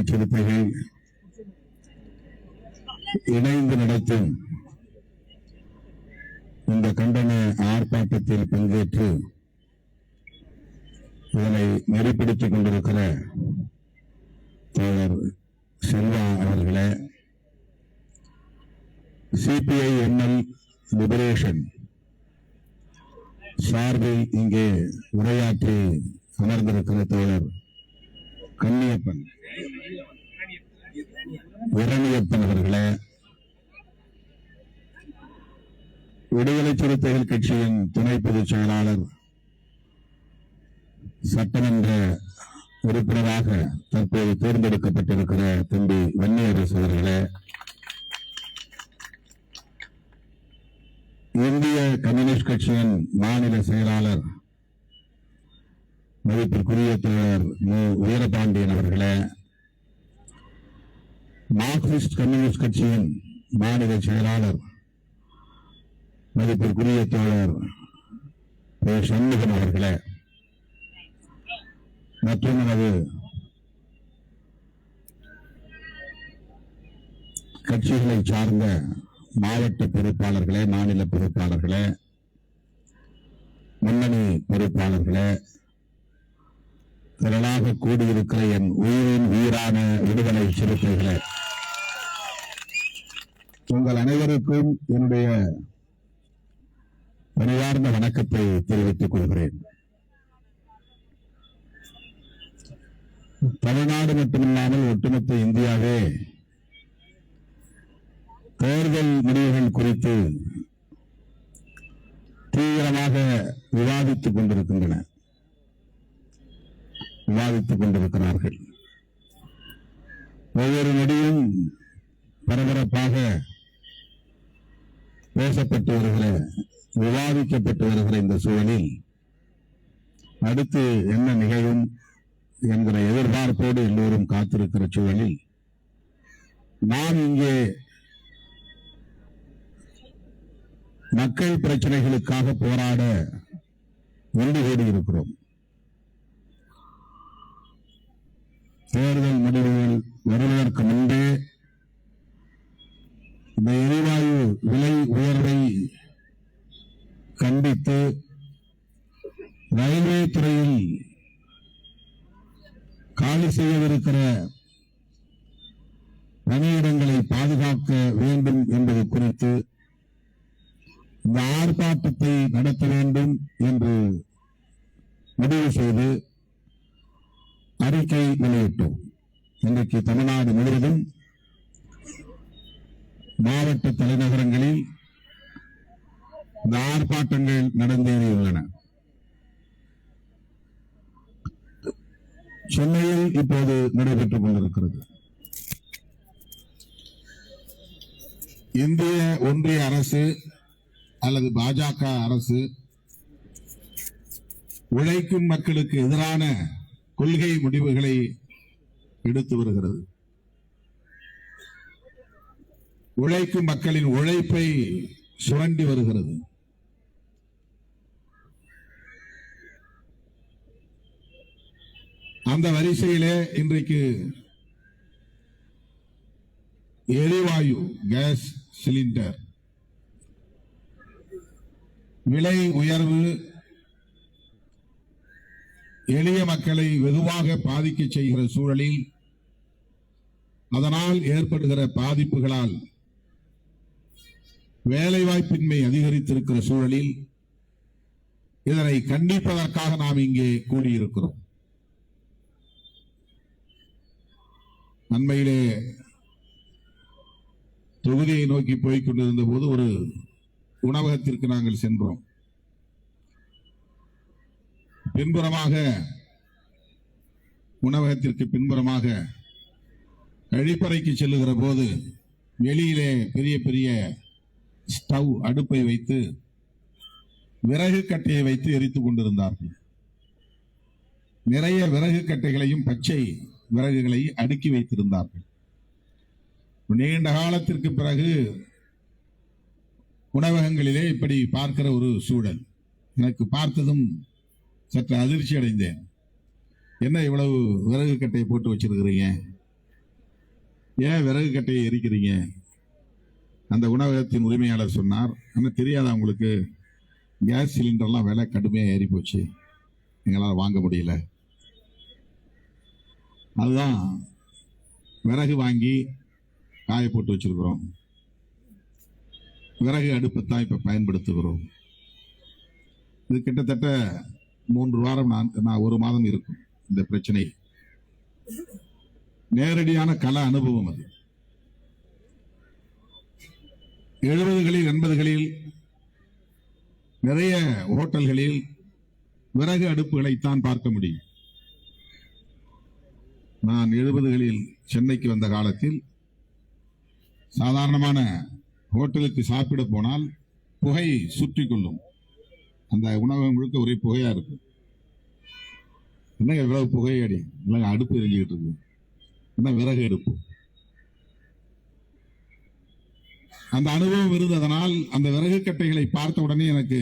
சிறுத்தைகள் இணைந்து நடத்தும் இந்த கண்டன ஆர்ப்பாட்டத்தில் பங்கேற்று இதனை நெறிப்படுத்திக் கொண்டிருக்கிற தோழர் செல்வா அவர்களே, சிபிஐ எம்எல் லிபரேஷன் சார்பில் இங்கே உரையாற்றி அமர்ந்திருக்கிற தோழர் கன்னியப்பன் இரணியப்பன் அவர்களே, விடுதலை சிறுத்தைகள் கட்சியின் துணை பொதுச் செயலாளர் சட்டமன்ற உறுப்பினராக தற்போது தேர்ந்தெடுக்கப்பட்டிருக்கிற தம்பி வன்னியரசு அவர்களே, இந்திய கம்யூனிஸ்ட் கட்சியின் மாநில செயலாளர் மதிப்பிற்குரிய தோழர் மு. வீரபாண்டியன் அவர்களே, மார்க்சிஸ்ட் கம்யூனிஸ்ட் கட்சியின் மாநில செயலாளர் மதிப்பிற்குரிய தோழர் சண்முகம் அவர்களே, மற்றும் எனது கட்சிகளை சார்ந்த மாவட்ட பொறுப்பாளர்களே, மாநில பொறுப்பாளர்களே, முன்னணி பொறுப்பாளர்களே, திரளாக கூடியிருக்கிற என் உயிரின் உயிரான விடுதலை சிறுத்தைகளே, உங்கள் அனைவருக்கும் என்னுடைய பணிவார்ந்த வணக்கத்தை தெரிவித்துக் கொள்கிறேன். தமிழ்நாடு மட்டுமில்லாமல் ஒட்டுமொத்த இந்தியாவே தேர்தல் முடிவுகள் குறித்து தீவிரமாக விவாதித்துக் கொண்டிருக்கிறார்கள். ஒவ்வொரு நொடியும் பரபரப்பாக பேசப்பட்டு வருகிற, விவாதிக்கப்பட்டு வருகிற இந்த சூழலில் அடுத்து என்ன நிகழும் என்கிற எதிர்பார்ப்போடு எல்லோரும் காத்திருக்கிற சூழலில் நாம் இங்கே மக்கள் பிரச்சனைகளுக்காக போராட ஒன்று கூடியிருக்கிறோம். தேர்தல் முடிவுகள் வருவதற்கு முன்பே இந்த எரிவாயு விலை உயர்வை கண்டித்து ரயில்வே துறையில் காலி செய்யவிருக்கிற பணியிடங்களை பாதுகாக்க வேண்டும் என்பது குறித்து இந்த ஆர்ப்பாட்டத்தை நடத்த வேண்டும் என்று முடிவு செய்து அறிக்கை வெளியிட்டோம். இன்றைக்கு தமிழ்நாடு முழுவதும் மாவட்ட தலைநகரங்களில் இந்த ஆர்ப்பாட்டங்கள் நடந்தேறியுள்ளன. சென்னையில் இப்போது நடைபெற்றுக் கொண்டிருக்கிறது. இந்திய ஒன்றிய அரசு அல்லது பாஜக அரசு உழைக்கும் மக்களுக்கு எதிரான கொள்கை முடிவுகளை எடுத்து வருகிறது. உழைக்கும் மக்களின் உழைப்பை சுரண்டி வருகிறது. அந்த வரிசையிலே இன்றைக்கு எரிவாயு கேஸ் சிலிண்டர் விலை உயர்வு எளிய மக்களை வெகுவாக பாதிக்க செய்கிற சூழலில், அதனால் ஏற்படுகிற பாதிப்புகளால் வேலைவாய்ப்பின்மை அதிகரித்திருக்கிற சூழலில் இதனை கண்டிப்பதற்காக நாம் இங்கே கூடியிருக்கிறோம். அண்மையிலே தொகுதியை நோக்கி போய்க் கொண்டிருந்த போது ஒரு உணவகத்திற்கு நாங்கள் சென்றோம். உணவகத்திற்கு பின்புறமாக கழிப்பறைக்கு செல்லுகிற போது வெளியிலே பெரிய பெரிய ஸ்டவ் அடுப்பை வைத்து விறகு கட்டையை வைத்து எரித்துக் கொண்டிருந்தார்கள். நிறைய விறகு கட்டைகளையும் பச்சை விறகுகளை அடுக்கி வைத்திருந்தார்கள். நீண்ட காலத்திற்கு பிறகு உணவகங்களிலே இப்படி பார்க்கிற ஒரு சூழல் எனக்கு பார்த்ததும் சற்று அதிர்ச்சி அடைந்தேன். என்ன இவ்வளவு விறகு கட்டையை போட்டு வச்சிருக்கிறீங்க ஏன் விறகு கட்டையை எரிக்கிறீங்க? அந்த உணவகத்தின் உரிமையாளர் சொன்னார், ஆனால் தெரியாதா உங்களுக்கு, கேஸ் சிலிண்டர்லாம் விலை கடுமையாக ஏறி போச்சு, எங்களால் வாங்க முடியல. அதுதான் விறகு வாங்கி காய போட்டு வச்சிருக்கிறோம். விறகு அடுப்பைத்தான் இப்ப பயன்படுத்துகிறோம். இது கிட்டத்தட்ட 3 வாரம், ஒரு மாதம் இருக்கும் இந்த பிரச்சனை. நேரடியான கள அனுபவம் அது. 70களில் 80களில் நிறைய ஹோட்டல்களில் விறகு அடுப்புகளைத்தான் பார்க்க முடியும். நான் 70களில் சென்னைக்கு வந்த காலத்தில் சாதாரணமான ஹோட்டலுக்கு சாப்பிட போனால் புகை சுற்றி கொள்ளும். அந்த உணவகம் முழுக்க ஒரே புகையா இருக்கு. என்ன இவ்வளவு புகை அடி, இல்லைங்க அடுப்பு எரிஞ்சுக்கிட்டு இருக்கு, என்ன விறகு அடுப்பு. அந்த அனுபவம் இருந்ததனால் அந்த விறகு கட்டைகளை பார்த்த உடனே எனக்கு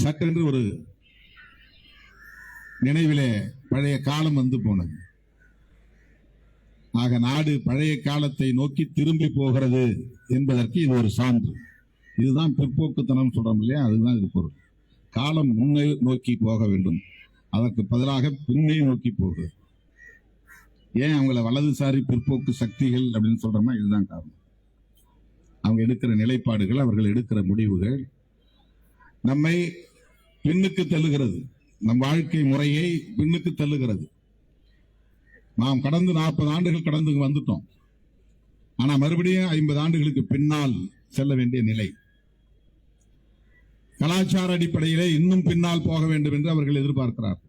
சட்டென்று ஒரு நினைவிலே பழைய காலம் வந்து போனது. ஆக நாடு பழைய காலத்தை நோக்கி திரும்பி போகிறது என்பதற்கு இது ஒரு சான்று. இதுதான் பிற்போக்குத்தனம் சொல்றோம் இல்லையா, அதுதான் இது பொருள். காலம் முன்னே நோக்கி போக வேண்டும், அதற்கு பதிலாக பின்னே நோக்கி போகுது. ஏன் அவங்கள வலதுசாரி பிற்போக்கு சக்திகள் அப்படின்னு சொல்றோம்னா இதுதான் காரணம். அவங்க எடுக்கிற நிலைப்பாடுகள், அவர்கள் எடுக்கிற முடிவுகள் நம்மை பின்னுக்கு தள்ளுகிறது, நம் வாழ்க்கை முறையை பின்னுக்கு தள்ளுகிறது. நாம் கடந்து 40 ஆண்டுகள் கடந்து வந்துட்டோம். ஆனா மறுபடியும் 50 ஆண்டுகளுக்கு பின்னால் செல்ல வேண்டிய நிலை. கலாச்சார அடிப்படையிலே இன்னும் பின்னால் போக வேண்டும் என்று அவர்கள் எதிர்பார்க்கிறார்.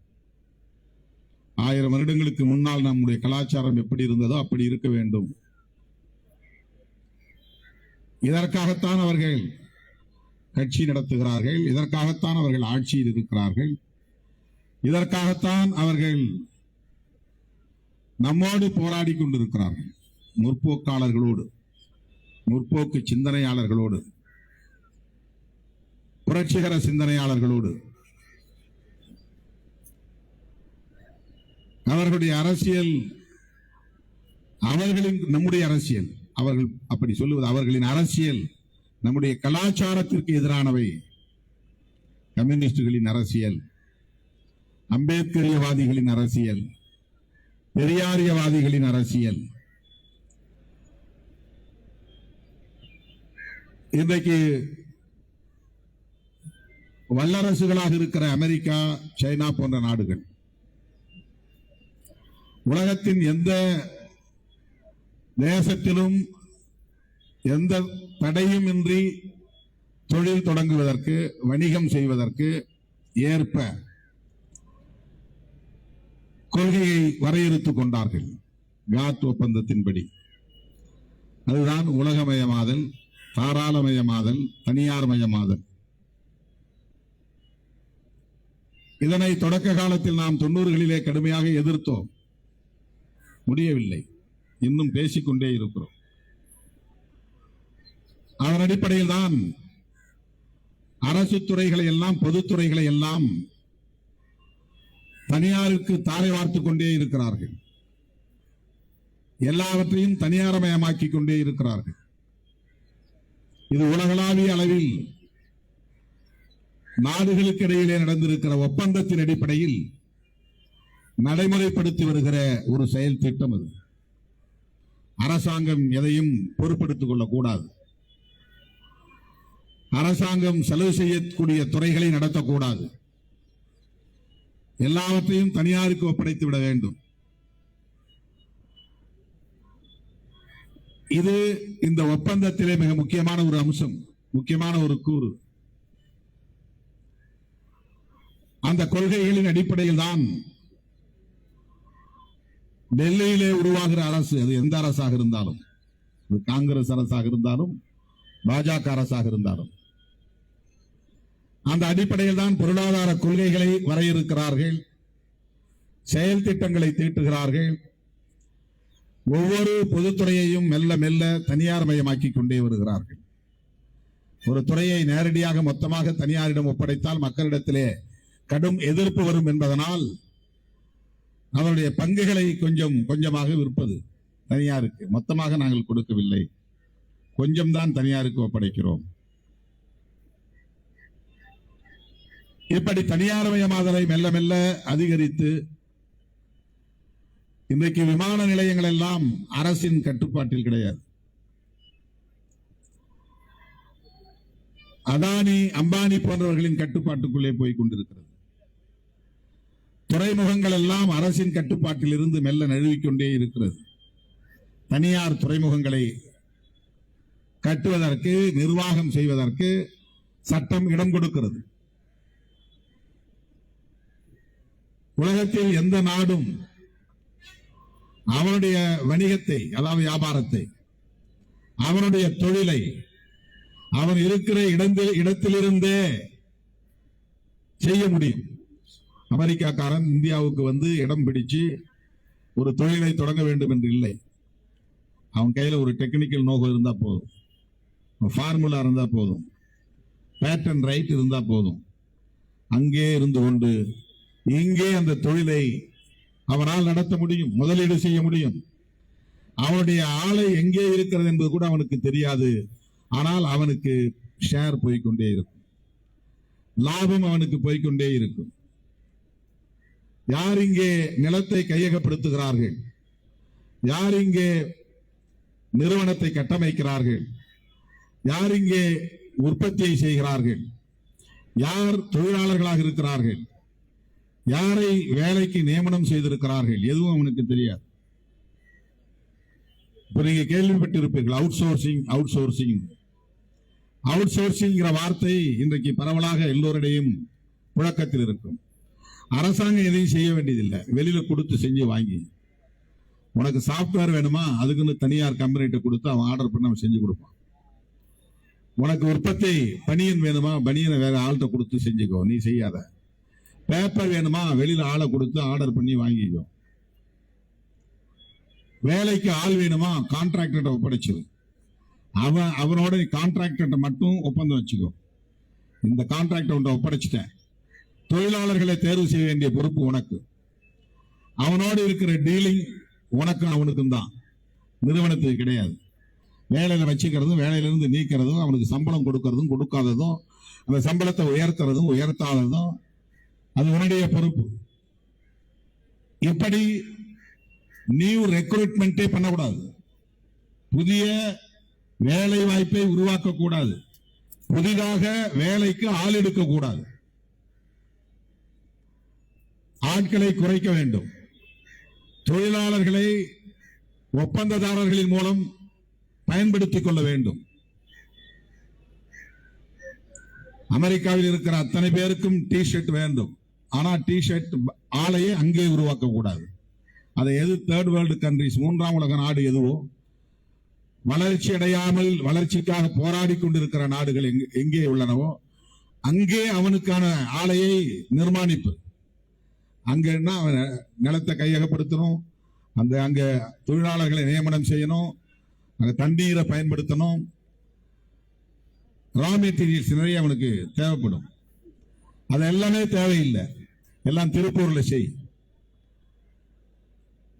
1000 வருடங்களுக்கு முன்னால் நம்முடைய கலாச்சாரம் எப்படி இருந்ததோ அப்படி இருக்க வேண்டும். இதற்காகத்தான் அவர்கள் கட்சி நடத்துகிறார்கள், இதற்காகத்தான் அவர்கள் ஆட்சியில் இருக்கிறார்கள், இதற்காகத்தான் அவர்கள் நம்மோடு போராடி கொண்டிருக்கிறார்கள். முற்போக்காளர்களோடு, முற்போக்கு சிந்தனையாளர்களோடு, புரட்சிகர சிந்தனையாளர்களோடு. அவர்களுடைய அரசியல், அவர்களின் நம்முடைய அரசியல், அவர்கள் அப்படி சொல்லுவது அவர்களின் அரசியல் நம்முடைய கலாச்சாரத்திற்கு எதிரானவை. கம்யூனிஸ்டுகளின் அரசியல், அம்பேத்கரியவாதிகளின் அரசியல், பெரியாரியவாதிகளின் அரசியல். இன்றைக்கு வல்லரசுகளாக இருக்கிற அமெரிக்கா, சைனா போன்ற நாடுகள் உலகத்தின் எந்த தேசத்திலும் எந்த தடையும் இன்றி தொழில் தொடங்குவதற்கு, வணிகம் செய்வதற்கு ஏற்ப கொள்கையை வரையறுத்துக் கொண்டார்கள். காட் ஒப்பந்தத்தின்படி. அதுதான் உலகமயமாதல், தாராளமயமாதல், தனியார் மயமாதல். இதனை தொடக்க காலத்தில் நாம் 90களிலே கடுமையாக எதிர்த்தோம். முடியவில்லை, இன்னும் பேசிக்கொண்டே இருக்கிறோம். அதன் அடிப்படையில் தான் அரசு துறைகளை எல்லாம், பொதுத்துறைகளை எல்லாம் தனியாருக்கு தாரை வார்த்துக் கொண்டே இருக்கிறார்கள். எல்லாவற்றையும் தனியார்மயமாக்கிக் கொண்டே இருக்கிறார்கள். இது உலகளாவிய அளவில் நாடுகளுக்கு இடையிலே நடந்திருக்கிற ஒப்பந்தத்தின் அடிப்படையில் நடைமுறைப்படுத்தி வருகிற ஒரு செயல் திட்டம். அது அரசாங்கம் எதையும் பொறுப்பெடுத்துக் கொள்ளக்கூடாது. அரசாங்கம் செலவு செய்யக்கூடிய துறைகளை நடத்தக்கூடாது. எல்லாவற்றையும் தனியாருக்கு ஒப்படைத்து விட வேண்டும். இது இந்த ஒப்பந்தத்திலே மிக முக்கியமான ஒரு அம்சம், முக்கியமான ஒரு கூறு. அந்த கொள்கைகளின் அடிப்படையில் தான் டெல்லியிலே உருவாகிற அரசு, அது எந்த அரசாக இருந்தாலும், காங்கிரஸ் அரசாக இருந்தாலும், பாஜக அரசாக இருந்தாலும், அந்த அடிப்படையில் தான் பொருளாதார கொள்கைகளை வரையறுக்கிறார்கள், செயல் திட்டங்களை தீட்டுகிறார்கள். ஒவ்வொரு பொதுத்துறையையும் மெல்ல மெல்ல தனியார் மயமாக்கிக் கொண்டே வருகிறார்கள். ஒரு துறையை நேரடியாக மொத்தமாக தனியாரிடம் ஒப்படைத்தால் மக்களிடத்திலே கடும் எதிர்ப்பு வரும் என்பதனால் அவருடைய பங்குகளை கொஞ்சம் கொஞ்சமாக விற்பது. தனியாருக்கு, மொத்தமாக நாங்கள் கொடுக்கவில்லை, கொஞ்சம் தான் தனியாருக்கு ஒப்படைக்கிறோம். இப்படி தனியார்மயமாதலை மெல்ல மெல்ல அதிகரித்து இன்றைக்கு விமான நிலையங்கள் எல்லாம் அரசின் கட்டுப்பாட்டில் கிடையாது. அதானி, அம்பானி போன்றவர்களின் கட்டுப்பாட்டுக்குள்ளே போய் கொண்டிருக்கிறது. துறைமுகங்கள் எல்லாம் அரசின் கட்டுப்பாட்டில் இருந்து மெல்ல நழுவிக்கொண்டே இருக்கிறது. தனியார் துறைமுகங்களை கட்டுவதற்கு, நிர்வாகம் செய்வதற்கு சட்டம் இடம் கொடுக்கிறது. உலகத்தில் எந்த நாடும் அவனுடைய வணிகத்தை, அதாவது வியாபாரத்தை, அவனுடைய தொழிலை அவன் இருக்கிற இடத்திலிருந்தே செய்ய முடியும். அமெரிக்காக்காரன் இந்தியாவுக்கு வந்து இடம் பிடிச்சு ஒரு தொழிலை தொடங்க வேண்டும் என்று இல்லை. அவன் கையில் ஒரு டெக்னிக்கல் நோக்கம் இருந்தா போதும், ஃபார்முலா இருந்தா போதும், பேட்டன் ரைட் இருந்தா போதும். அங்கே இருந்து கொண்டு இங்கே அந்த தொழிலை அவனால் நடத்த முடியும், முதலீடு செய்ய முடியும். அவனுடைய ஆலை எங்கே இருக்கிறது என்பது கூட அவனுக்கு தெரியாது. ஆனால் அவனுக்கு ஷேர் போய்கொண்டே இருக்கும், லாபம் அவனுக்கு போய்கொண்டே இருக்கும். யார் இங்கே நிலத்தை கையகப்படுத்துகிறார்கள், யார் இங்கே நிறுவனத்தை கட்டமைக்கிறார்கள், யார் இங்கே உற்பத்தியை செய்கிறார்கள், யார் தொழிலாளர்களாக இருக்கிறார்கள், யாரை வேலைக்கு நியமனம் செய்திருக்கிறார்கள், எதுவும் அவனுக்கு தெரியாது. இப்ப நீங்க கேள்விப்பட்டிருப்பீர்கள், அவுட் சோர்சிங். அவுட் சோர்சிங் வார்த்தை இன்றைக்கு பரவலாக எல்லோரிடையும் புழக்கத்தில் இருக்கும். அரசாங்கம் எதையும் செய்ய வேண்டியதில்லை, வெளியில கொடுத்து செஞ்சு வாங்கி. உனக்கு சாப்ட்வேர் வேணுமா, அதுக்குன்னு தனியார் கம்பெனிட்ட கொடுத்து அவன் ஆர்டர் பண்ணி அவன் செஞ்சு கொடுப்பான். உனக்கு உற்பத்தி பனியன் வேணுமா, பனியனை வேற ஆள்கிட்ட கொடுத்து செஞ்சுக்கோ, நீ செய்யாத. பேப்பர் வேணுமா, வெளியில ஆளை கொடுத்து ஆர்டர் பண்ணி வாங்கிக்கோ. வேலைக்கு ஆள் வேணுமா, கான்ட்ராக்டர் ஒப்படைச்சிரு. அவனோட கான்ட்ராக்டர் மட்டும் ஒப்பந்தம் வச்சுக்கோ. இந்த கான்ட்ராக்டர் ஒப்படைச்சிட்டேன், தொழிலாளர்களை தேர்வு செய்ய வேண்டிய பொறுப்பு உனக்கு. அவனோடு இருக்கிற டீலிங் உனக்கும் அவனுக்கும் தான், நிறுவனத்துக்கு கிடையாது. வேலையில வச்சுக்கிறதும் வேலையிலிருந்து நீக்கிறதும், அவனுக்கு சம்பளம் கொடுக்கறதும் கொடுக்காததும், அந்த சம்பளத்தை உயர்த்துறதும் உயர்த்தாததும் அது உன்னுடைய பொறுப்பு. இப்படி நியூ ரெக்ரூட்மெண்டே பண்ணக்கூடாது, புதிய வேலை வாய்ப்பை உருவாக்க கூடாது, புதிதாக வேலைக்கு ஆள் எடுக்க கூடாது, ஆட்களை குறைக்க வேண்டும். தொழிலாளர்களை ஒப்பந்ததாரர்களின் மூலம் பயன்படுத்திக் கொள்ள வேண்டும். அமெரிக்காவில் இருக்கிற அத்தனை பேருக்கும் டி ஷர்ட் வேண்டும், ஆனா டி ஷர்ட் ஆலையை அங்கே உருவாக்க கூடாது. அதை எது தேர்ட் வேர்ல்டு கண்ட்ரிஸ், மூன்றாம் உலக நாடு எதுவோ, வளர்ச்சி அடையாமல் வளர்ச்சிக்காக போராடி கொண்டிருக்கிற நாடுகள் எங்கே உள்ளனவோ அங்கே அவனுக்கான ஆலையை நிர்மாணிப்பு. அங்கன்னா அவன் நிலத்தை கையகப்படுத்தணும், அங்க தொழிலாளர்களை நியமனம் செய்யணும், அங்க தண்ணீரை பயன்படுத்தணும், ரா மெட்டீரியல்ஸ் நிறைய அவனுக்கு தேவைப்படும். அது எல்லாமே தேவையில்லை, எல்லாம் திருப்பூர்ல செய்.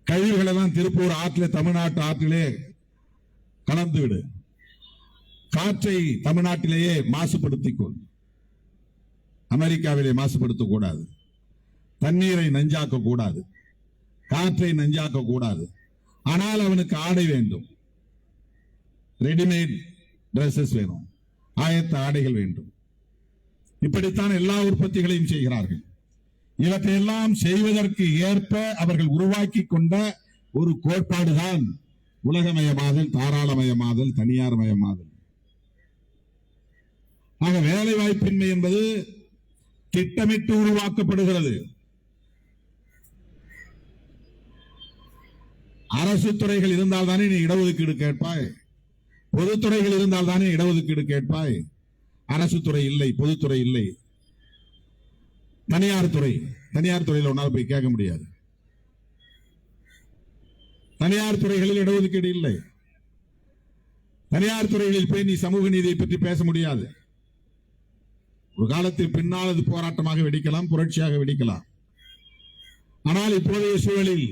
கழிவுகள் எல்லாம் திருப்பூர் ஆற்றிலே, தமிழ்நாட்டு ஆற்றிலே கலந்து விடு. காற்றை தமிழ்நாட்டிலேயே மாசுபடுத்திக்கொள், அமெரிக்காவிலே மாசுபடுத்தக்கூடாது. தண்ணீரை நஞ்சாக்க கூடாது, காற்றை நஞ்சாக்க கூடாது. ஆனால் அவனுக்கு ஆடை வேண்டும், ரெடிமேட் டிரெஸஸ் வேணும், ஆயத்த ஆடைகள் வேண்டும். இப்படித்தான் எல்லா உற்பத்திகளையும் செய்கிறார்கள். இவற்றையெல்லாம் செய்வதற்கு ஏற்ப அவர்கள் உருவாக்கி கொண்ட ஒரு கோட்பாடுதான் உலகமயமாதல், தாராளமயமாதல், தனியார் மயமாதல். ஆக வேலை வாய்ப்பின்மை என்பது திட்டமிட்டு உருவாக்கப்படுகிறது. அரசு துறைகள் இருந்தால் தானே நீ இடஒதுக்கீடு கேட்பாய், பொதுத்துறைகள் இருந்தால் தானே இடஒதுக்கீடு கேட்பாய். அரசு துறை இல்லை, பொதுத்துறை இல்லை, தனியார் துறையில் ஒன்றால் போய் கேட்க முடியாது. தனியார் துறைகளில் இடஒதுக்கீடு இல்லை, தனியார் துறைகளில் போய் நீ சமூக நீதியை பற்றி பேச முடியாது. ஒரு காலத்தில் பின்னால் அது போராட்டமாக வெடிக்கலாம், புரட்சியாக வெடிக்கலாம். ஆனால் இப்போதைய சூழலில்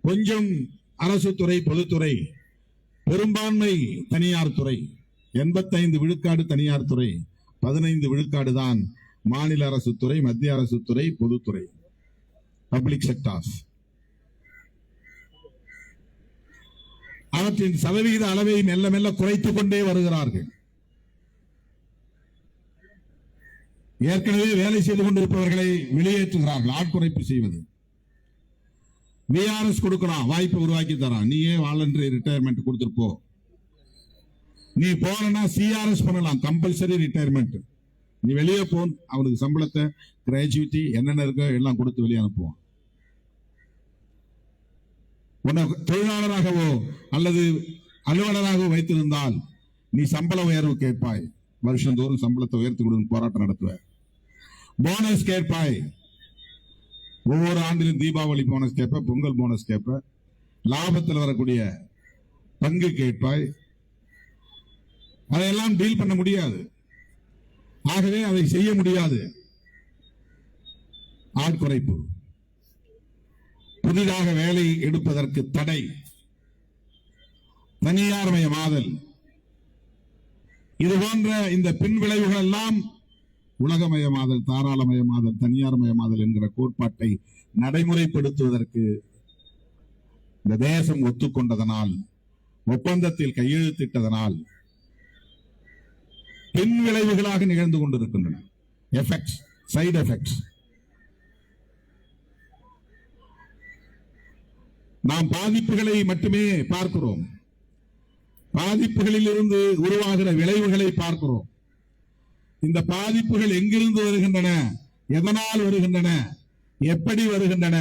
கொஞ்சம் அரசு துறை, பொதுத்துறை, பெரும்பான்மை தனியார் துறை, 85 விழுக்காடு தனியார் துறை, 15 விழுக்காடு தான் மாநில அரசு துறை, மத்திய அரசு துறை, பொதுத்துறை, பப்ளிக் செக்டார்ஸ். அவற்றின் சதவீத அளவை மெல்ல மெல்ல குறைத்துக் கொண்டே வருகிறார்கள். ஏற்கனவே வேலை செய்து கொண்டிருப்பவர்களை வெளியேற்றுகிறார்கள். ஆட்குறைப்பு செய்வது. விஆர்எஸ் கொடுக்கலாம், வாய்ப்பை உருவாக்கி தரான். நீயே வாலண்டரி ரிட்டையர்மெண்ட் கொடுத்துருப்போ. நீ போனா சிஆர்எஸ் பண்ணலாம், கம்பல்சரி ரிட்டையர்மெண்ட். நீ வெளியே போ, அவனுக்கு சம்பளத்தை, கிராஜுவிட்டி என்னென்ன இருக்கோ எல்லாம் கொடுத்து வெளியே அனுப்புவான். உன்னை தொழிலாளராகவோ அல்லது அலுவலராகவோ வைத்திருந்தால் நீ சம்பள உயர்வு கேட்பாய். வருஷந்தோறும் சம்பளத்தை உயர்த்தி கொடுத்து போராட்டம் நடத்துவார். போனஸ் கேட்பாய். ஒவ்வொரு ஆண்டிலும் தீபாவளி போனஸ் கேட்ப, பொங்கல் போனஸ் கேட்ப, லாபத்தில் வரக்கூடிய பங்கு கேட்பாய். அதையெல்லாம் டீல் பண்ண முடியாது. ஆகவே அதை செய்ய முடியாது. ஆட்குறைப்பு, புதிதாக வேலை எடுப்பதற்கு தடை, தனியார் மயமாதல், இது போன்ற இந்த பின் விளைவுகள் எல்லாம் உலகமயமாதல், தாராளமயமாதல், தனியார் மயமாதல் என்கிற கோட்பாட்டை நடைமுறைப்படுத்துவதற்கு இந்த தேசம் ஒத்துக்கொண்டதனால், ஒப்பந்தத்தில் கையெழுத்திட்டதனால் பின் விளைவுகளாக நிகழ்ந்து கொண்டிருக்கின்றன. Effects, side effects. நாம் பாதிப்புகளை மட்டுமே பார்க்கிறோம். பாதிப்புகளில் இருந்து உருவாகிற விளைவுகளை பார்க்கிறோம். இந்த பாதிப்புகள் எங்கிருந்து வருகின்றன, எதனால் வருகின்றன, எப்படி வருகின்றன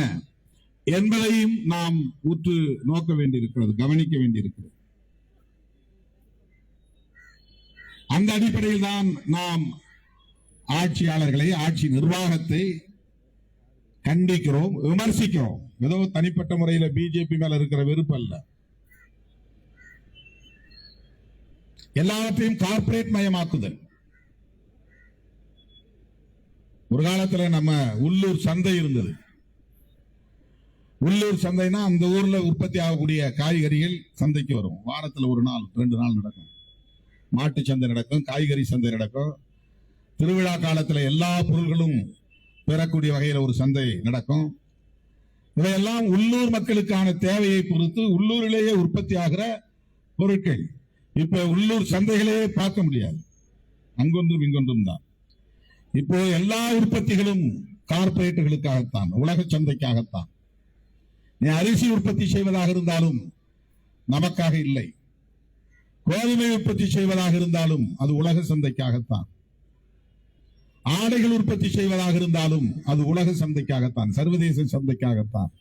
என்பதையும் நாம் உற்று நோக்க வேண்டியிருக்கிறது, கவனிக்க வேண்டியிருக்கிறது. அந்த அடிப்படையில் தான் நாம் ஆட்சியாளர்களை, ஆட்சி நிர்வாகத்தை கண்டிக்கிறோம், விமர்சிக்கிறோம். ஏதோ தனிப்பட்ட முறையில் பிஜேபி மேல இருக்கிற வெறுப்பு அல்ல. எல்லாவற்றையும் கார்ப்பரேட் மயமாக்குதல். ஒரு காலத்தில் நம்ம உள்ளூர் சந்தை இருந்தது. உள்ளூர் சந்தைனா அந்த ஊர்ல உற்பத்தி ஆகக்கூடிய காய்கறிகள் சந்தைக்கு வரும். வாரத்தில் ஒரு நாள் 2 நாள் நடக்கும். மாட்டு சந்தை நடக்கும், காய்கறி சந்தை நடக்கும். திருவிழா காலத்தில் எல்லா பொருள்களும் பெறக்கூடிய வகையில் ஒரு சந்தை நடக்கும். இவையெல்லாம் உள்ளூர் மக்களுக்கான தேவையை பொறுத்து உள்ளூரிலேயே உற்பத்தி ஆகிற பொருட்கள். இப்ப உள்ளூர் சந்தைகளே பார்க்க முடியாது, அங்கொன்றும் இங்கொன்றும் தான். இப்போ எல்லா உற்பத்திகளும் கார்பரேட்டுகளுக்காகத்தான், உலக சந்தைக்காகத்தான். நீ அரிசி உற்பத்தி செய்வதாக இருந்தாலும் நமக்காக இல்லை, கோதுமை உற்பத்தி செய்வதாக இருந்தாலும் அது உலக சந்தைக்காகத்தான், ஆடைகள் உற்பத்தி செய்வதாக இருந்தாலும் அது உலக சந்தைக்காகத்தான், சர்வதேச சந்தைக்காகத்தான்.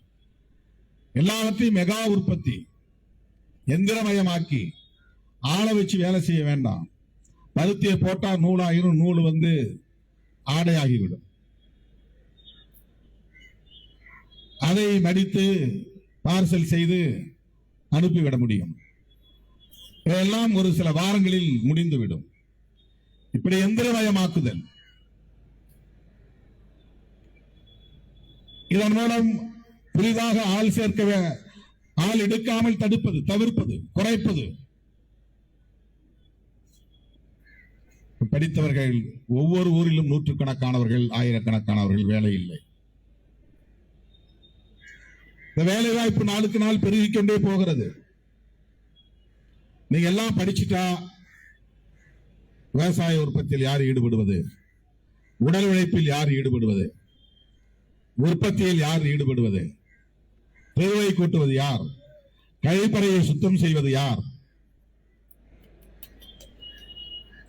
எல்லாவற்றையும் மெகா உற்பத்தி, எந்திரமயமாக்கி ஆளை வச்சு வேலை செய்ய வேண்டாம். பருத்தியை போட்டா நூலாயிரும், நூல் வந்து ஆடையாகிவிடும். அதை மடித்து பார்சல் செய்து அனுப்பிவிட முடியும். இதெல்லாம் ஒரு சில வாரங்களில் முடிந்துவிடும். இப்படி எந்திரமயமாக்குதல். இதன் மூலம் புதிதாக ஆள் சேர்க்க, ஆள் எடுக்காமல் தடுப்பது, தவிர்ப்பது, குறைப்பது. படித்தவர்கள் ஒவ்வொரு ஊரிலும் நூற்றுக்கணக்கானவர்கள், ஆயிரக்கணக்கானவர்கள் வேலை இல்லை. இந்த வேலை வாய்ப்பு நாளுக்கு நாள் பெருகிக் கொண்டே போகிறது. நீங்க எல்லாம் படிச்சுட்டா விவசாய உற்பத்தியில் யார் ஈடுபடுவது, உடல் உழைப்பில் யார் ஈடுபடுவது, உற்பத்தியில் யார் ஈடுபடுவது, தெருவை கூட்டுவது யார், கழிப்பறையை சுத்தம் செய்வது யார்?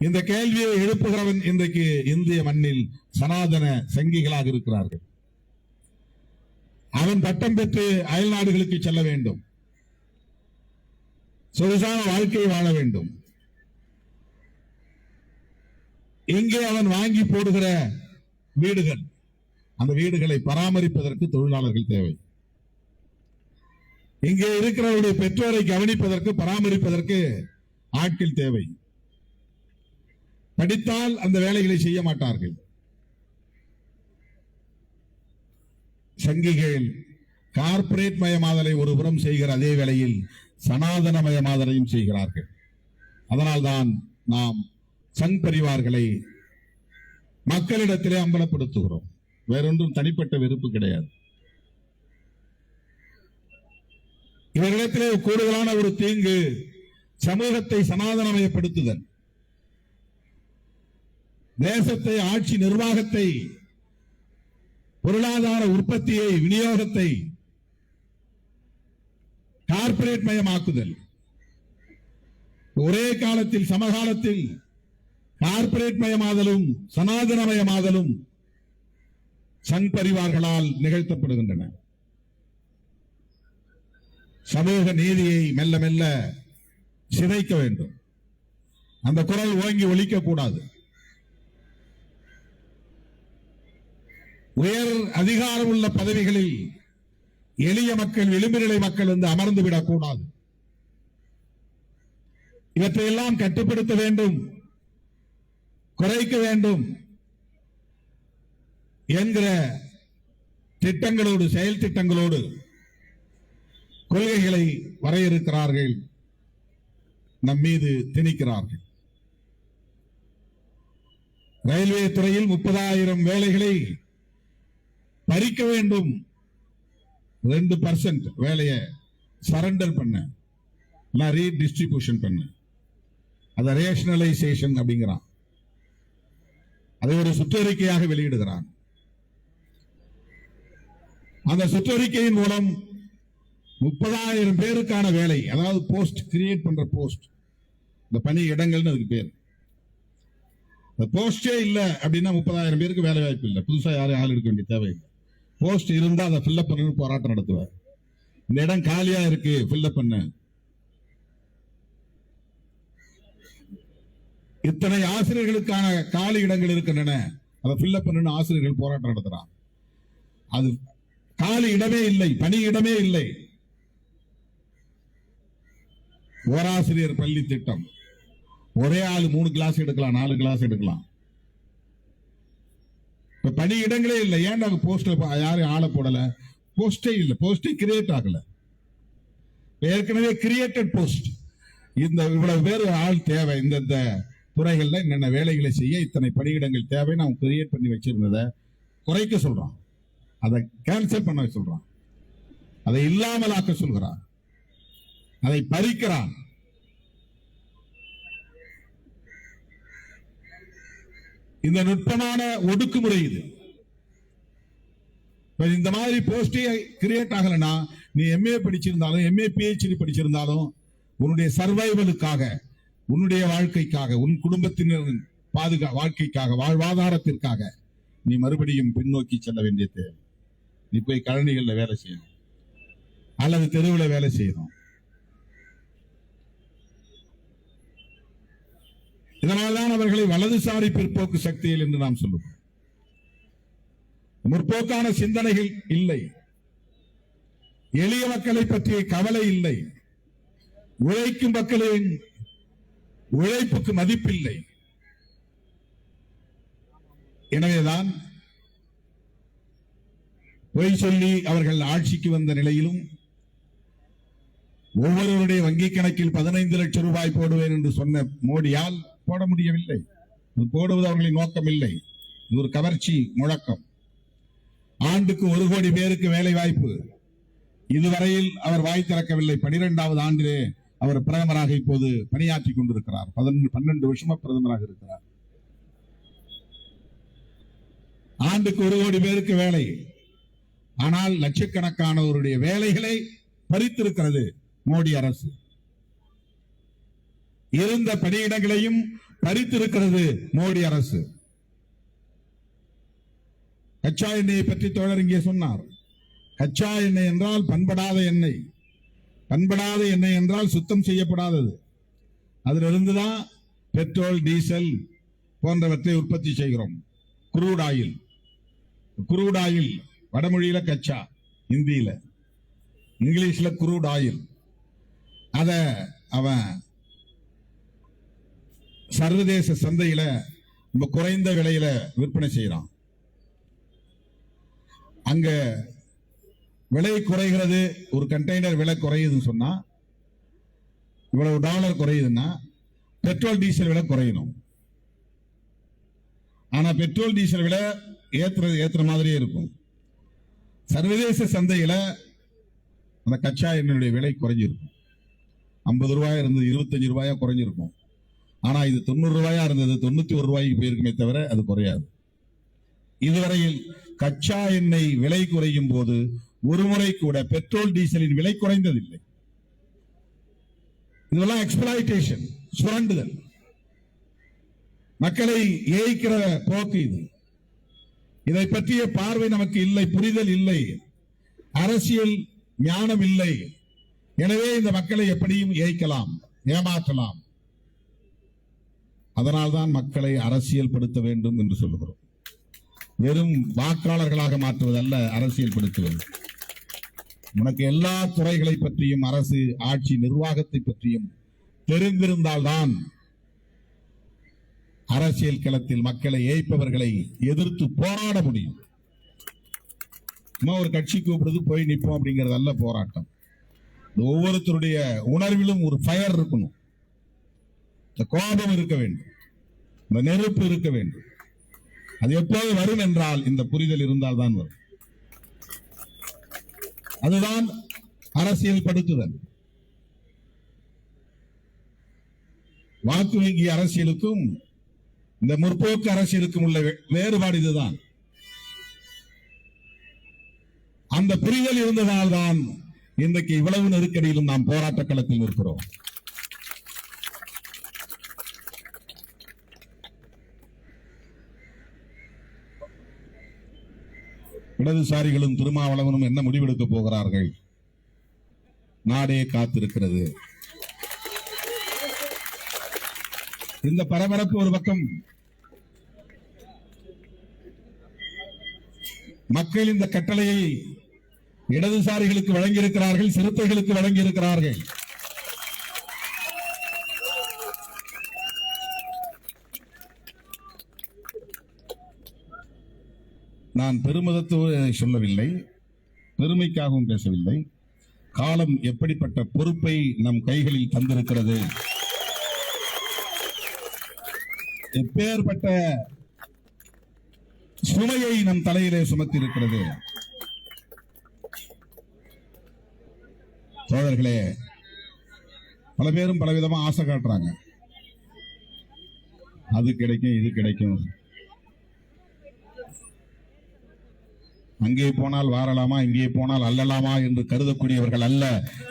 இந்த கேள்வியை எழுப்புகிறவன் இன்றைக்கு இந்திய மண்ணில் சனாதன சங்கிகளாக இருக்கிறார்கள். அவன் பட்டம் பெற்று அயல் நாடுகளுக்கு செல்ல வேண்டும், சொகுசான வாழ்க்கையை வாழ வேண்டும். இங்கே அவன் வாங்கி போடுகிற வீடுகள், அந்த வீடுகளை பராமரிப்பதற்கு தொழிலாளர்கள் தேவை. இங்கே இருக்கிறவருடைய பெற்றோரை கவனிப்பதற்கு, பராமரிப்பதற்கு ஆட்கள் தேவை. படித்தால் அந்த வேலைகளை செய்ய மாட்டார்கள். சங்கிகள் கார்ப்பரேட் மயமாதலை ஒருபுறம் செய்கிற அதே வேளையில் சனாதன மயமாதலையும் செய்கிறார்கள். அதனால்தான் நாம் சங் பரிவார்களை மக்களிடத்திலே அம்பலப்படுத்துகிறோம். வேறொன்றும் தனிப்பட்ட வெறுப்பு கிடையாது. இவர்களிடத்திலே கூடுதலான ஒரு தீங்கு சமூகத்தை சனாதனமயப்படுத்துதல், தேசத்தை, ஆட்சி நிர்வாகத்தை, பொருளாதார உற்பத்தியை, விநியோகத்தை கார்ப்பரேட் மயமாக்குதல். ஒரே காலத்தில், சமகாலத்தில் கார்ப்பரேட் மயமாதலும் சனாதனமயமாதலும் சங் பரிவார்களால் நிகழ்த்தப்படுகின்றன. சமூக நீதியை மெல்ல மெல்ல சிதைக்க வேண்டும். அந்த குரல் ஓங்கி ஒலிக்க கூடாது. உயர் அதிகாரம் உள்ள பதவிகளில் எளிய மக்கள், விளிம்பு நிலை மக்கள் வந்து அமர்ந்து விடக்கூடாது. இவற்றையெல்லாம் கட்டுப்படுத்த வேண்டும், குறைக்க வேண்டும் என்கிற திட்டங்களோடு, செயல் திட்டங்களோடு கொள்கைகளை வரையறுக்கிறார்கள், நம் மீது திணிக்கிறார்கள். ரயில்வே துறையில் 30,000 வேலைகளை பறிக்க வேண்டும், 2% வேலையை சரண்டர் பண்ண, ரீடிஸ்ட்ரிபியூஷன் பண்ண, அதை ரேஷனலைசேஷன் அப்படிங்கிறான். அதை ஒரு சுற்றறிக்கையாக வெளியிடுகிறான். அந்த சுற்றறிக்கையின் மூலம் 30,000 பேருக்கான வேலை, அதாவது போஸ்ட் கிரியேட் பண்ற போஸ்ட், இந்த பணி இடங்கள்னு அதுக்கு பேர். இந்த போஸ்டே இல்ல அப்படின்னா 30,000 பேருக்கு வேலை வாய்ப்பு இல்லை. புதுசா யாரும் ஆள் எடுக்க வேண்டிய தேவையில்லை. போஸ்ட் இருந்தா அதை ஃபில்அப் பண்ண போராட்டம் நடத்துவார். இந்த இடம் காலியா இருக்கு, ஃபில்அப் பண்ண. இத்தனை ஆசிரியர்களுக்கான காலி இடங்கள் இருக்கின்றன, அதை ஃபில்அப் பண்ண ஆசிரியர்கள் போராட்டம் நடத்துறாங்க. அது காலி இடமே இல்லை, பணி இடமே இல்லை. ஓராசிரியர் பள்ளி திட்டம், ஒரே ஆள் 3 கிளாஸ் எடுக்கலாம், 4 கிளாஸ் எடுக்கலாம். பணி இடங்களே இல்லை. ஏன் நாங்க போஸ்ட்ல யாரும் ஆளை போடல? போஸ்டே இல்லை, போஸ்டே கிரியேட் ஆகல. ஏற்கனவே கிரியேட்டட் போஸ்ட், இந்த இவ்வளவு பேர் ஆள் தேவை, இந்த துறைகள்ல என்னென்ன வேலைகளை செய்ய இத்தனை பணியிடங்கள் தேவை, நாம் கிரியேட் பண்ணி வச்சிருந்ததை குறைக்க சொல்றான், அதை கேன்சல் பண்ண சொல்றான், அதை இல்லாமலாக்க சொல்கிறான், அதை பறிக்கிறான். இந்த நுட்பமான ஒடுக்குமுறை இது. இந்த மாதிரி போஸ்டே கிரியேட் ஆகலனா, நீ எம்ஏ படிச்சிருந்தாலும், எம்ஏ பிஹெச்டி படிச்சிருந்தாலும், உன்னுடைய சர்வைவலுக்காக, உன்னுடைய வாழ்க்கைக்காக, உன் குடும்பத்தினரின் வாழ்க்கைக்காக, வாழ்வாதாரத்திற்காக நீ மறுபடியும் பின்னோக்கி செல்ல வேண்டிய தேவை. நீ போய் கழனிகள்ல வேலை செய்யணும் அல்லது தெருவில் வேலை செய்யணும். இதனால்தான் அவர்களை வலதுசாரி பிற்போக்கு சக்திகள் என்று நாம் சொல்லுவோம். முற்போக்கான சிந்தனைகள் இல்லை, எளிய மக்களை பற்றிய கவலை இல்லை, உழைக்கும் மக்களின் உழைப்புக்கு மதிப்பில்லை. எனவேதான் பொய் சொல்லி அவர்கள் ஆட்சிக்கு வந்த நிலையிலும் ஒவ்வொருவருடைய வங்கி கணக்கில் 15 லட்சம் ரூபாய் போடுவேன் என்று சொன்ன மோடியால் போட முடியவில்லை. போடுவது அவர்களின் நோக்கம் இல்லை, இது ஒரு கவர்ச்சி முழக்கம். ஆண்டுக்கு 1 கோடி பேருக்கு வேலை வாய்ப்பு, இதுவரையில் அவர் வாய் திறக்கவில்லை. 12வது ஆண்டிலே அவர் பிரதமராக இப்போது பணியாற்றிக் கொண்டிருக்கிறார். 12 வருஷமா பிரதமராக இருக்கிறார். ஆண்டுக்கு 1 கோடி பேருக்கு வேலை, ஆனால் லட்சக்கணக்கானவருடைய வேலைகளை பறித்திருக்கிறது மோடி அரசு. இருந்த பணியிடங்களையும் பறித்திருக்கிறது மோடி அரசு. கச்சா எண்ணெயை பற்றி தோழர் இங்கே சொன்னார். கச்சா எண்ணெய் என்றால் பண்படாத எண்ணெய், பண்படாத எண்ணெய் என்றால் சுத்தம் செய்யப்படாதது. அதிலிருந்துதான் பெட்ரோல், டீசல் போன்றவற்றை உற்பத்தி செய்கிறோம். குரூட் ஆயில், குரூட் ஆயில் வடமொழியில கச்சா, இந்தியில, இங்கிலீஷ்ல குரூட் ஆயில். அத அவன் சர்வதேச சந்தையில ரொம்ப குறைந்த விலையில விற்பனை செய்யறான். அங்க விலை குறைகிறது, ஒரு கண்டெய்னர் விலை குறையுதுன்னு சொன்னா, இவ்வளவு டாலர் குறையுதுன்னா பெட்ரோல் டீசல் விலை குறையணும். ஆனா பெட்ரோல் டீசல் விலை ஏத்துற மாதிரியே இருக்கும். சர்வதேச சந்தையில அந்த கச்சா எண்ணெயுடைய விலை குறைஞ்சிருக்கும். 50 ரூபாய் இருந்தது 25 ரூபாயா குறைஞ்சிருக்கும். ஆனா இது 90 ரூபாயா இருந்தது 91 ரூபாய்க்கு போயிருக்குமே தவிர அது குறையாது. இதுவரையில் கச்சா எண்ணெய் விலை குறையும் போது ஒரு முறை கூட பெட்ரோல் டீசலின் விலை குறைந்ததில்லை. இதெல்லாம் எக்ஸ்பிளாய்டேஷன், சுரண்டுதல், மக்களை ஏய்க்கிற போக்கு இது. இதை பற்றிய பார்வை நமக்கு இல்லை, புரிதல் இல்லை, அரசியல் ஞானம் இல்லை. எனவே இந்த மக்களை எப்படியும் ஏய்க்கலாம், ஏமாற்றலாம். அதனால்தான் மக்களை அரசியல் படுத்த வேண்டும் என்று சொல்லுகிறோம். வெறும் வாக்காளர்களாக மாற்றுவதல்ல, அரசியல் படுத்துவது. உனக்கு எல்லா துறைகளை பற்றியும், அரசு ஆட்சி நிர்வாகத்தை பற்றியும் தெரிந்திருந்தால்தான் அரசியல் களத்தில் மக்களை ஏய்ப்பவர்களை எதிர்த்து போராட முடியும். ஒரு கட்சி கூப்பிடுறது போய் நிற்போம் அப்படிங்கிறது அல்ல போராட்டம். ஒவ்வொருத்தருடைய உணர்விலும் ஒரு ஃபயர் இருக்கணும், இந்த கோபம் இருக்க வேண்டும், இந்த நெருப்பு இருக்க வேண்டும். அது எப்போது வரும் என்றால் இந்த புரிதல் இருந்தால் தான் வரும். அதுதான் அரசியல் படுத்துதல். வாக்கு வங்கி அரசியலுக்கும் இந்த முற்போக்கு அரசியலுக்கும் உள்ள வேறுபாடு இதுதான். அந்த புரிதல் இருந்ததால் தான் இன்றைக்கு இவ்வளவு நெருக்கடியிலும் நாம் போராட்ட களத்தில் இருக்கிறோம். இடதுசாரிகளும் திருமாவளவனும் என்ன முடிவெடுக்க போகிறார்கள்? நாடே காத்திருக்கிறது. இந்த பரபரப்பு ஒரு பக்கம். மக்கள் இந்த கட்டளையை இடதுசாரிகளுக்கு வழங்கியிருக்கிறார்கள், சிறுத்தைகளுக்கு வழங்கியிருக்கிறார்கள். நான் பெருமிதத்தோடு சொல்லவில்லை, பெருமைக்காகவும் பேசவில்லை. காலம் எப்படிப்பட்ட பொறுப்பை நம் கைகளில் தந்திருக்கிறது, எப்பேற்பட்ட சுமையை நம் தலையிலே சுமத்தி இருக்கிறது. சோதர்களே, பல பேரும் பலவிதமா ஆசை காட்டுறாங்க. அது கிடைக்கும், இது கிடைக்கும், அங்கே போனால் வாரலாமா, இங்கே போனால் அல்லலாமா என்று கருதக்கூடியவர்கள் அல்ல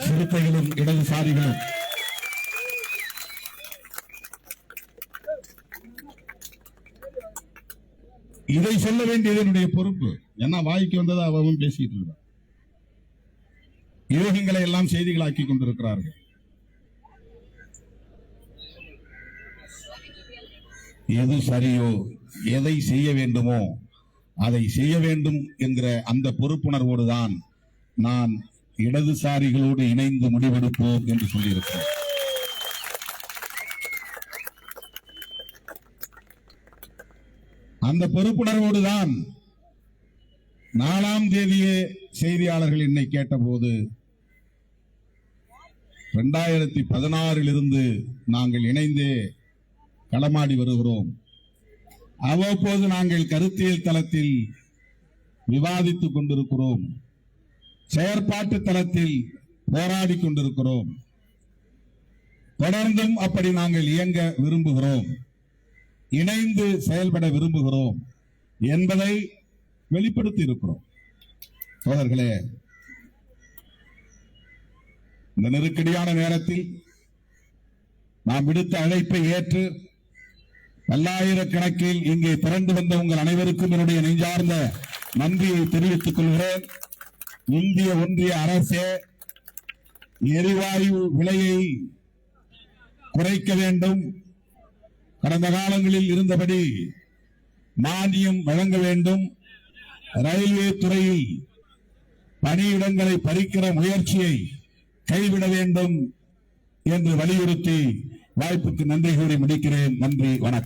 சிறுத்தைகளும் இடதுசாரிகளும். இதை சொல்ல வேண்டியது என்னுடைய பொறுப்பு. என்ன வாய்க்கு வந்ததை அவன் பேசிட்டு இருக்கான். யோகிகளை எல்லாம் செய்திகளாக்கி கொண்டிருக்கிறார்கள். எது சரியோ, எதை செய்ய வேண்டுமோ அதை செய்ய வேண்டும் என்கிற அந்த பொறுப்புணர்வோடு தான் நான் இடதுசாரிகளோடு இணைந்து முடிவெடுப்போம் என்று சொல்லியிருக்கிறேன். அந்த பொறுப்புணர்வோடு தான் 4ஆம் தேதியே செய்தியாளர்கள் என்னை கேட்டபோது 2016 இருந்து நாங்கள் இணைந்தே களமாடி வருகிறோம். அவ்வப்போது நாங்கள் கருத்தியல் தளத்தில் விவாதித்துக் கொண்டிருக்கிறோம், செயற்பாட்டு தளத்தில் போராடி கொண்டிருக்கிறோம். தொடர்ந்தும் அப்படி நாங்கள் இயங்க விரும்புகிறோம், இணைந்து செயல்பட விரும்புகிறோம் என்பதை வெளிப்படுத்தி இருக்கிறோம். சோதர்களே, இந்த நெருக்கடியான நேரத்தில் நாம் விடுத்த அழைப்பை ஏற்று பல்லாயிரக்கணக்கில் இங்கே திரண்டு வந்த உங்கள் அனைவருக்கும் என்னுடைய நெஞ்சார்ந்த நன்றியை தெரிவித்துக் கொள்கிறேன். இந்திய ஒன்றிய அரசே எரிவாயு விலையை குறைக்க வேண்டும், கடந்த காலங்களில் இருந்தபடி மானியம் வழங்க வேண்டும், ரயில்வே துறையில் பணியிடங்களை பறிக்கிற முயற்சியை கைவிட வேண்டும் என்று வலியுறுத்தி வாய்ப்புக்கு நன்றி கூறி முடிக்கிறேன். நன்றி, வணக்கம்.